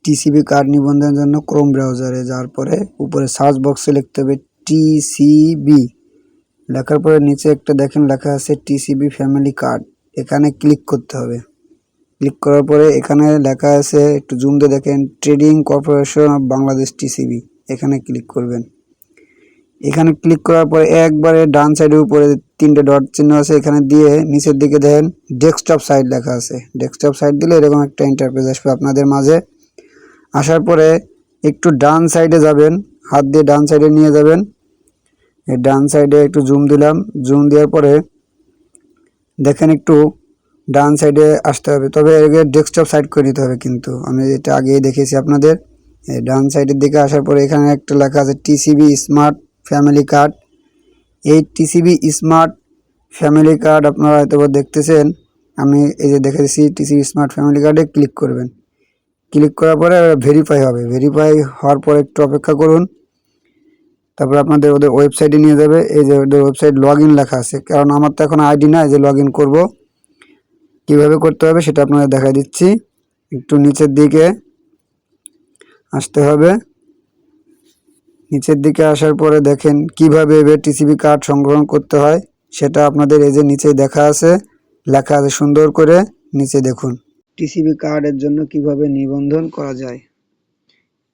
TCB card নিবন্ধনের জন্য Chrome ব্রাউজারে যাওয়ার পরে উপরে সার্চ বক্সে লিখতে হবে টিসিবি। লেখার পরে নিচে একটা দেখেন লেখা আছে টিসিবি ফ্যামিলি কার্ড, এখানে ক্লিক করতে হবে। ক্লিক করার পরে এখানে লেখা আছে, একটু জুম দিয়ে দেখেন, trading corporation of Bangladesh TCB, এখানে ক্লিক করবেন। এখানে ক্লিক করার পরে একবারে ডান সাইডের উপরে 3টে ডট চিহ্ন আছে, এখানে দিয়ে নিচের দিকে দেখেন ডেস্কটপ সাইট লেখা আছে। ডেস্কটপ সাইট দিলে এরকম একটা ইন্টারফেস আসবে আপনাদের মাঝে। আসার পরে একটু ডান সাইডে যাবেন, হাত দিয়ে ডান সাইডে নিয়ে যাবেন। এই ডান সাইডে একটু জুম দিলাম, জুম দেওয়ার পরে দেখেন একটু ডান সাইডে আসতে হবে, তবে এর ডেস্কটপ সাইট করে নিতে হবে, কিন্তু আমি এটা আগেই দেখেছি আপনাদের। ডান সাইডের দিকে আসার পরে এখানে একটা লেখা আছে টিসিবি স্মার্ট ফ্যামিলি কার্ড। এই টিসিবি স্মার্ট ফ্যামিলি কার্ড আপনারা হয়তো দেখতেছেন, আমি এই যে দেখে দিচ্ছি টিসিবি স্মার্ট ফ্যামিলি কার্ডে ক্লিক করবেন। ক্লিক করার পরে ভেরিফাই হবে, ভেরিফাই হওয়ার পর একটু অপেক্ষা করুন, তারপর আপনাদের ওদের ওয়েবসাইটে নিয়ে যাবে। এই যে ওদের ওয়েবসাইট লগ ইন লেখা আছে, কারণ আমার তো এখন আইডি না, এই যে লগ ইন করবো, কীভাবে করতে হবে সেটা আপনাদের দেখাই দিচ্ছি। একটু নিচের দিকে আসতে হবে, নিচের দিকে আসার পরে দেখেন কিভাবে এবার টিসিবি কার্ড সংগ্রহণ করতে হয় সেটা আপনাদের এই যে নিচে লেখা আছে সুন্দর করে, নিচে দেখুন টিসিবি কার্ডের জন্য কিভাবে নিবন্ধন করা যায়।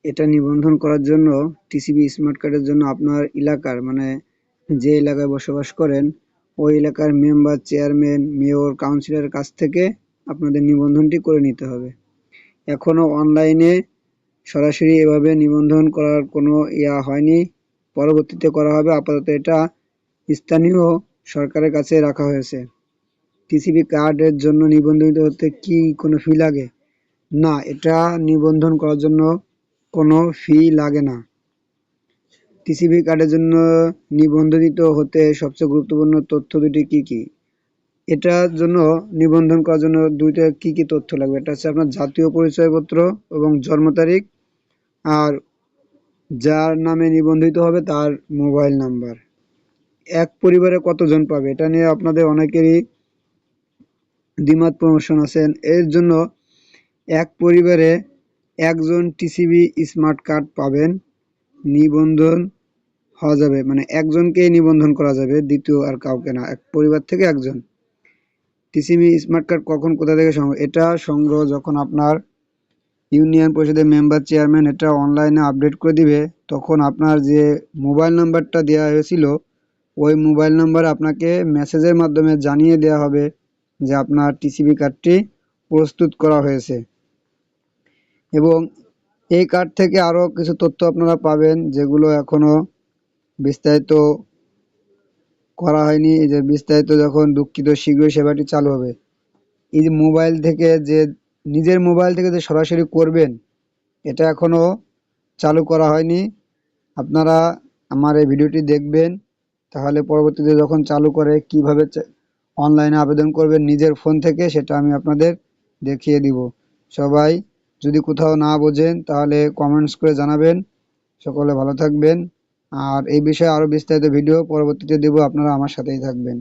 এটা নিবন্ধন করার জন্য টিসিবি স্মার্ট কার্ডের জন্য আপনার এলাকার, মানে যে এলাকায় বসবাস করেন ওই এলাকার মেম্বার, চেয়ারম্যান, মেয়র, কাউন্সিলরের কাছ থেকে আপনাদের নিবন্ধনটি করে নিতে হবে। এখনও অনলাইনে সরাসরি এভাবে নিবন্ধন করার কোনো হয়নি, পরবর্তীতে করা হবে। আপাতত এটা স্থানীয় সরকারের কাছে রাখা হয়েছে। টিসিবি কার্ডের জন্য নিবন্ধিত হতে কি কোনো ফি লাগে? না, এটা নিবন্ধন করার জন্য কোনো ফি লাগে না। টিসিবি কার্ডের জন্য নিবন্ধিত হতে সবচেয়ে গুরুত্বপূর্ণ তথ্য দুটি কি কি? এটার জন্য নিবন্ধন করার জন্য দুইটা কি কি তথ্য লাগবে? এটা হচ্ছে আপনার জাতীয় পরিচয়পত্র এবং জন্ম তারিখ, আর যার নামে নিবন্ধিত হবে তার মোবাইল নাম্বার। এক পরিবারে কতজন পাবে এটা নিয়ে আপনাদের অনেকেরই দ্বিমত প্রমোশন আছেন। এর জন্য এক পরিবারে একজন টিসিবি স্মার্ট কার্ড পাবেন, নিবন্ধন হওয়া যাবে, মানে একজনকেই নিবন্ধন করা যাবে, দ্বিতীয় আর কাউকে না, এক পরিবার থেকে একজন। টিসিবি স্মার্ট কার্ড কখন কোথা থেকে সংগ্রহ? এটা সংগ্রহ যখন আপনার ইউনিয়ন পরিষদের মেম্বার, চেয়ারম্যান এটা অনলাইনে আপডেট করে দিবে, তখন আপনার যে মোবাইল নাম্বারটা দেওয়া হয়েছিল ওই মোবাইল নাম্বার আপনাকে মেসেজের মাধ্যমে জানিয়ে দেওয়া হবে যে আপনার টিসিবি কার্ডটি প্রস্তুত করা হয়েছে। এবং এই কার্ড থেকে আরও কিছু তথ্য আপনারা পাবেন যেগুলো এখনও বিস্তারিত করা হয়নি। এই যে বিস্তারিত যখন, দুঃখিত, শীঘ্রই সেবাটি চালু হবে। এই যে মোবাইল থেকে, যে নিজের মোবাইল থেকে যে সরাসরি করবেন এটা এখনও চালু করা হয়নি। আপনারা আমার এই ভিডিওটি দেখবেন, তাহলে পরবর্তীতে যখন চালু করে কিভাবে অনলাইনে আবেদন করবেন নিজের ফোন থেকে সেটা আমি আপনাদের দেখিয়ে দিব। সবাই যদি কোথাও না বোঝেন তাহলে কমেন্টস করে জানাবেন। সকলে ভালো থাকবেন, আর এই বিষয়ে আরও বিস্তারিত ভিডিও পরবর্তীতে দেব, আপনারা আমার সাথেই থাকবেন।